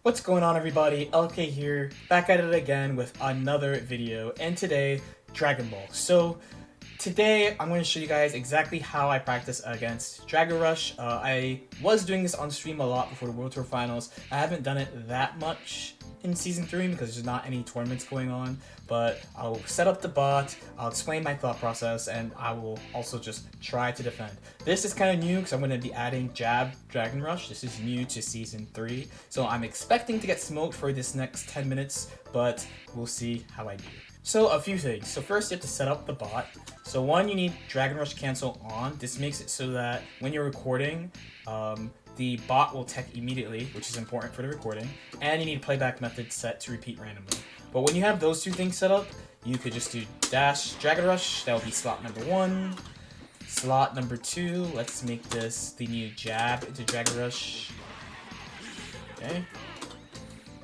What's going on, everybody? LK here, back at it again with another video, and today, Dragon Ball. So today I'm going to show you guys exactly how I practice against Dragon Rush. I was doing this on stream a lot before the World Tour Finals. I haven't done it that much in Season 3 because there's not any tournaments going on, but I'll set up the bot, I'll explain my thought process, and I will also just try to defend. This is kind of new because I'm going to be adding Jab Dragon Rush. This is new to Season 3, so I'm expecting to get smoked for this next 10 minutes, but we'll see how I do. So a few things. So first you have to set up the bot. So one, you need Dragon Rush cancel on. This makes it so that when you're recording, the bot will tech immediately, which is important for the recording, and you need playback method set to repeat randomly. But when you have those two things set up, you could just do dash Dragon Rush. That will be slot number 1. Slot number 2, let's make this the new jab into Dragon Rush. Okay.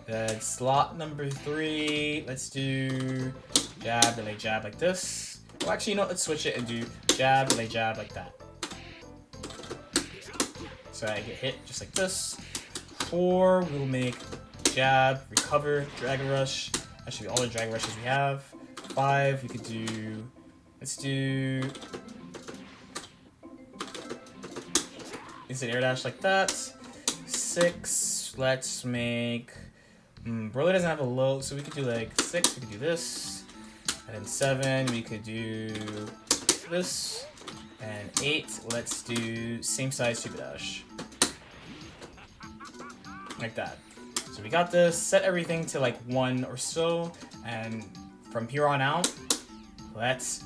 Then slot number 3, let's do jab, delay jab like this. Well, actually, you know, let's switch it and do jab, delay jab like that. So I get hit just like this. 4, we'll make jab, recover, Dragon Rush. Actually, all the Dragon Rushes we have. 5, we could do, let's do instant air dash like that. 6, let's make, Broly doesn't have a low, so we could do like 6, we could do this. And then 7, we could do this. And 8, let's do same size super dash. Like that. So we got this, set everything to like 1 or so, and from here on out, let's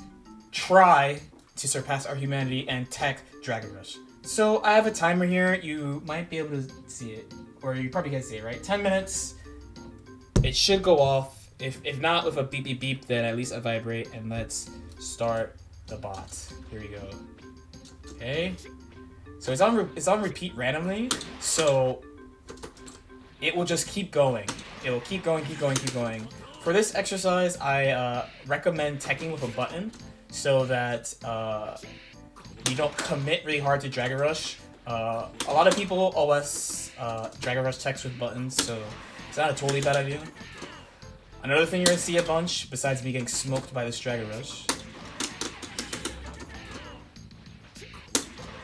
try to surpass our humanity and tech Dragon Rush. So I have a timer here, you might be able to see it, or you probably can't see it, right? 10 minutes, it should go off. If not with a beep beep beep, then at least a vibrate, and let's start the bot. Here we go. Okay, so it's on repeat randomly, so it will just keep going. It will keep going, keep going, keep going. For this exercise, I recommend teching with a button so that you don't commit really hard to Dragon Rush. A lot of people OS Dragon Rush techs with buttons, so it's not a totally bad idea. Another thing you're gonna see a bunch, besides me getting smoked by this Dragon Rush,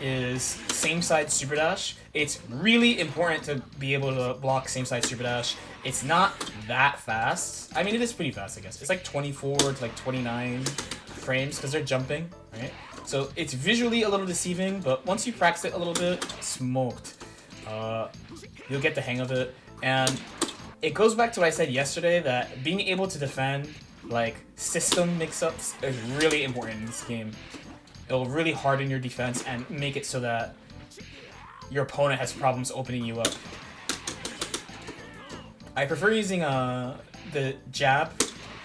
is same side super dash. It's really important to be able to block same side super dash. It's not that fast. I mean, it is pretty fast, I guess. It's like 24 to like 29 frames because they're jumping, right? So it's visually a little deceiving, but once you practice it a little bit, smoked. You'll get the hang of it. And it goes back to what I said yesterday, that being able to defend like system mix-ups is really important in this game. It'll really harden your defense and make it so that your opponent has problems opening you up. I prefer using the jab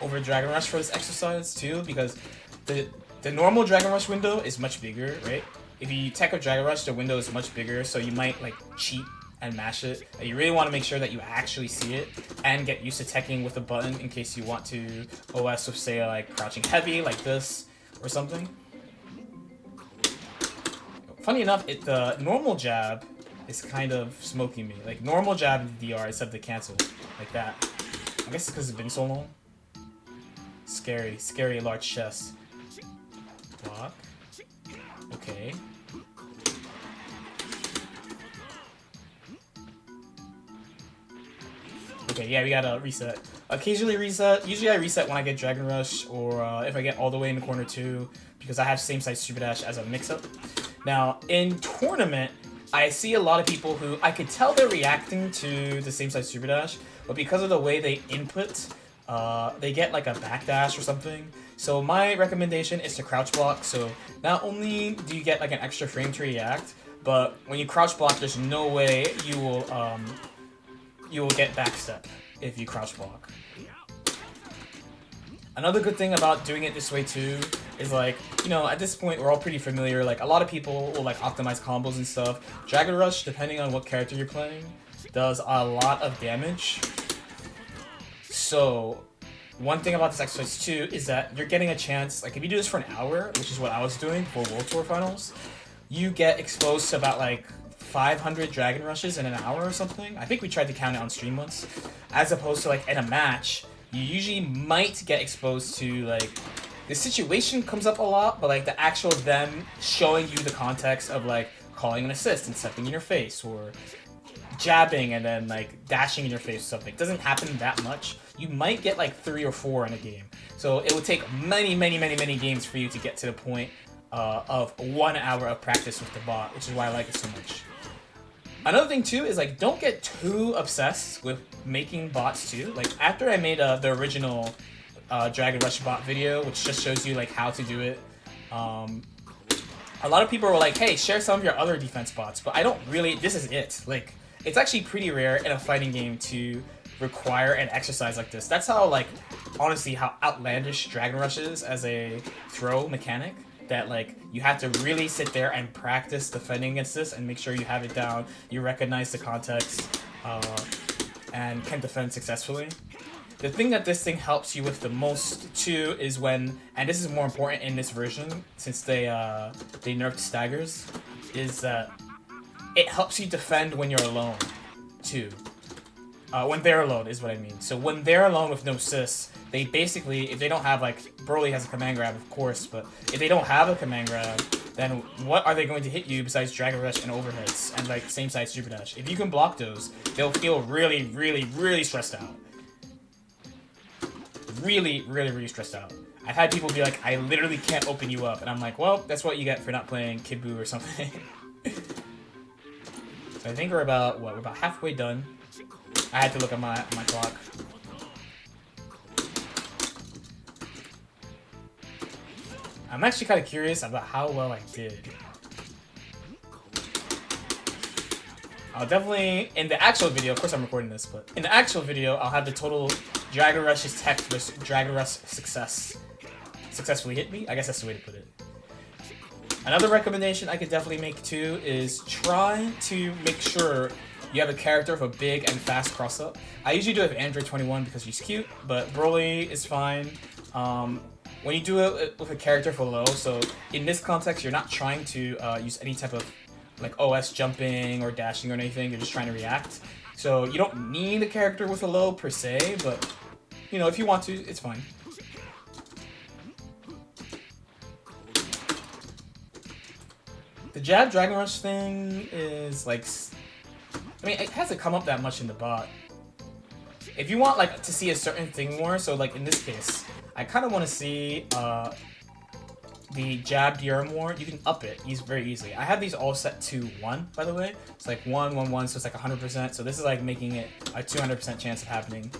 over Dragon Rush for this exercise too, because the normal Dragon Rush window is much bigger, right? If you tech a Dragon Rush, the window is much bigger, so you might like cheat and mash it. You really want to make sure that you actually see it and get used to teching with a button in case you want to OS with, say, like crouching heavy like this or something. Funny enough, the normal jab is kind of smoking me. Like normal jab in the DR except the cancel like that. I guess it's because it's been so long. Scary, scary large chest. Block. Okay. Okay, yeah, we gotta reset. Occasionally reset. Usually I reset when I get Dragon Rush, or if I get all the way in the corner too, because I have same size super dash as a mix-up. Now, in tournament, I see a lot of people who I could tell they're reacting to the same size super dash, but because of the way they input, they get like a backdash or something. So my recommendation is to crouch block. So not only do you get like an extra frame to react, but when you crouch block, there's no way you will get backstep if you crouch block. Another good thing about doing it this way too is, like, you know, at this point we're all pretty familiar. Like a lot of people will like optimize combos and stuff. Dragon Rush, depending on what character you're playing, does a lot of damage. So one thing about this exercise too is that you're getting a chance, like if you do this for an hour, which is what I was doing for World Tour Finals, you get exposed to about like 500 Dragon Rushes in an hour or something. I think we tried to count it on stream once. As opposed to like in a match, you usually might get exposed to like the situation comes up a lot, but like the actual them showing you the context of like calling an assist and stepping in your face or jabbing and then like dashing in your face or something. It doesn't happen that much. You might get like 3 or 4 in a game. So it would take many games for you to get to the point of 1 hour of practice with the bot, which is why I like it so much. Another thing too is like don't get too obsessed with making bots too. Like after I made the original Dragon Rush bot video, which just shows you like how to do it, a lot of people were like, hey, share some of your other defense bots, but I don't really, this is it. Like, it's actually pretty rare in a fighting game to require an exercise like this. That's how, like, honestly, how outlandish Dragon Rush is as a throw mechanic. That, like, you have to really sit there and practice defending against this and make sure you have it down, you recognize the context, and can defend successfully. The thing that this thing helps you with the most, too, is when, and this is more important in this version, since they nerfed staggers, is that it helps you defend when you're alone, too. When they're alone is what I mean. So when they're alone with no assists, they basically, if they don't have, like, Broly has a command grab, of course, but if they don't have a command grab, then what are they going to hit you besides Dragon Rush and overheads, and, like, same side Super Dash? If you can block those, they'll feel really stressed out. Really stressed out. I've had people be like, I literally can't open you up, and I'm like, well, that's what you get for not playing Kid Buu or something. So I think we're about, what, we're about halfway done. I had to look at my clock. I'm actually kind of curious about how well I did. I'll definitely, in the actual video, of course I'm recording this, but in the actual video, I'll have the total Dragon Rush's tech versus Dragon Rush successfully hit me. I guess that's the way to put it. Another recommendation I could definitely make too is try to make sure you have a character with a big and fast cross-up. I usually do it with Android 21 because she's cute, but Broly is fine. When you do it with a character for low, so in this context, you're not trying to use any type of like OS jumping or dashing or anything, you're just trying to react. So you don't need a character with a low per se, but you know, if you want to, it's fine. The jab Dragon Rush thing is like, I mean, it hasn't come up that much in the bot. If you want like to see a certain thing more, so like in this case, I kind of want to see the jab DR more. You can up it very easily. I have these all set to 1, by the way. It's like 1, 1, 1, so it's like 100%. So this is like making it a 200% chance of happening.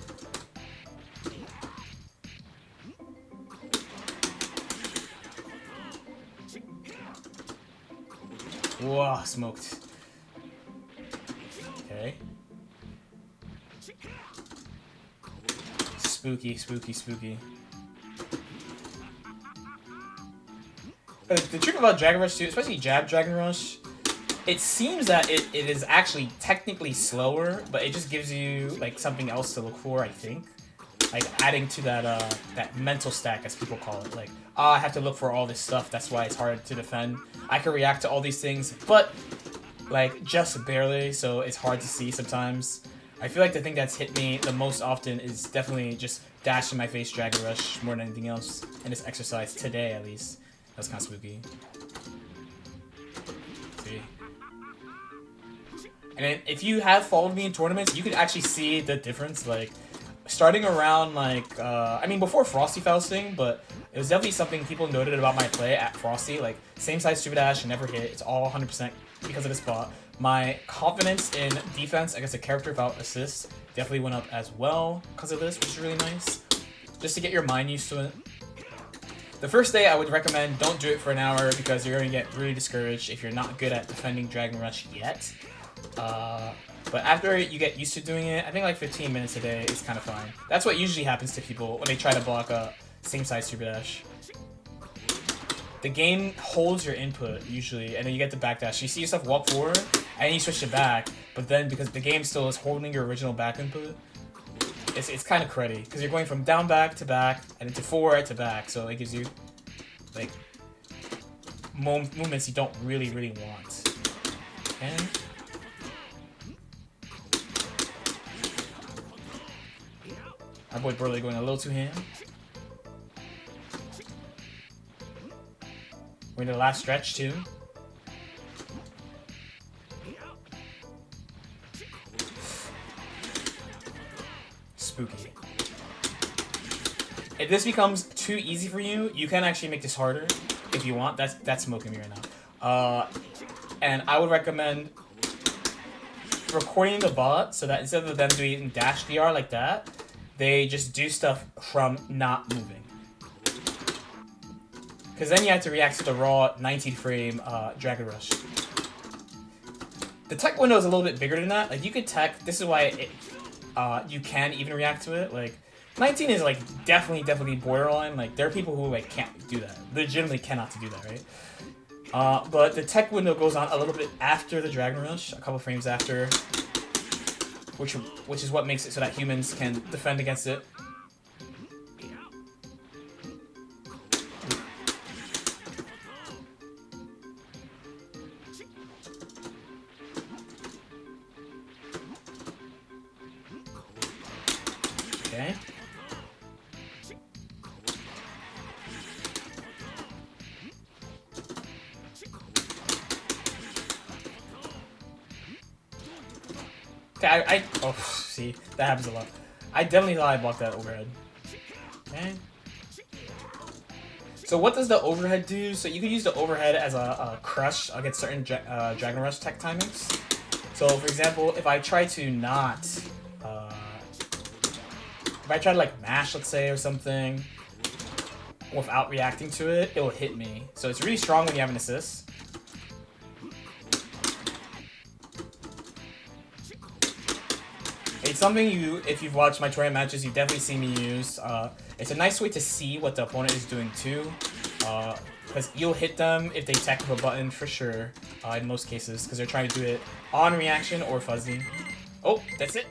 Whoa, smoked. Okay. Spooky. The trick about Dragon Rush 2, especially Jab Dragon Rush, it seems that it is actually technically slower, but it just gives you like something else to look for, I think. Like adding to that that mental stack, as people call it. Like, I have to look for all this stuff, that's why it's hard to defend. I can react to all these things, but like just barely, so it's hard to see sometimes. I feel like the thing that's hit me the most often is definitely just dash in my face Dragon Rush more than anything else in this exercise today, at least. That's kind of spooky. See? And then if you have followed me in tournaments, you can actually see the difference. Like, starting around like, I mean, before Frosty Fausting, but it was definitely something people noted about my play at Frosty. Like, same size Super Dash, never hit. It's all 100% because of this spot. My confidence in defense against a character without assists definitely went up as well because of this, which is really nice. Just to get your mind used to it. The first day I would recommend don't do it for an hour because you're going to get really discouraged if you're not good at defending Dragon Rush yet. But after you get used to doing it, I think like 15 minutes a day is kind of fine. That's what usually happens to people when they try to block a same size Super Dash. The game holds your input usually, and then you get the backdash. You see yourself walk forward, and you switch it back, but then because the game still is holding your original back input, it's kind of cruddy because you're going from down back to back and then to forward to back, so it gives you like movements you don't really want. And Our boy Burley going a little too ham. We're in the last stretch too. Spooky. If this becomes too easy for you, you can actually make this harder if you want. That's smoking me right now. And I would recommend recording the bot so that instead of them doing dash DR like that, they just do stuff from not moving. Because then you have to react to the raw 19 frame Dragon Rush. The tech window is a little bit bigger than that. Like you could tech. This is why you can even react to it. Like 19 is like definitely borderline. Like there are people who like can't do that. Legitimately cannot do that, right? But the tech window goes on a little bit after the Dragon Rush, a couple frames after, which is what makes it so that humans can defend against it. Okay. Okay, oh, see, that happens a lot. I definitely thought I blocked that overhead. Okay. So what does the overhead do? So you can use the overhead as a crush against certain Dragon Rush tech timings. So for example, if I try to not, if I try to like mash, let's say, or something, without reacting to it, it will hit me. So it's really strong when you have an assist. It's something if you've watched my tournament matches, you've definitely seen me use. It's a nice way to see what the opponent is doing too. Because you'll hit them if they tech with a button for sure, in most cases, because they're trying to do it on reaction or fuzzy. Oh, that's it.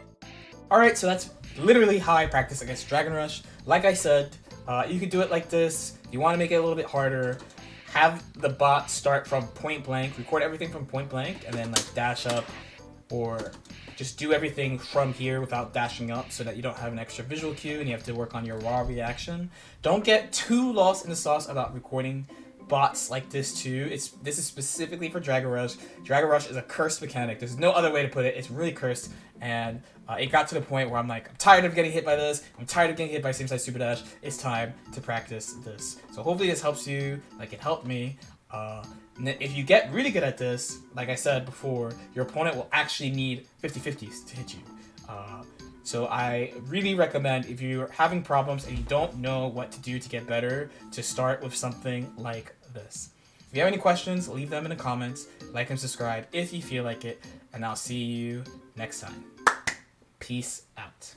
Alright, so that's literally how I practice against Dragon Rush. Like I said, you could do it like this. You want to make it a little bit harder. Have the bot start from point blank, record everything from point blank, and then like dash up, or just do everything from here without dashing up so that you don't have an extra visual cue and you have to work on your raw reaction. Don't get too lost in the sauce about recording bots like this too. This is specifically for Dragon Rush. Dragon Rush is a cursed mechanic. There's no other way to put it. It's really cursed, and it got to the point where I'm like, I'm tired of getting hit by this. I'm tired of getting hit by same size super dash. It's time to practice this. So hopefully this helps you like it helped me. If you get really good at this, like I said before, your opponent will actually need 50-50s to hit you. So I really recommend, if you're having problems and you don't know what to do to get better, to start with something like this. If you have any questions, leave them in the comments, like and subscribe if you feel like it, and I'll see you next time. Peace out.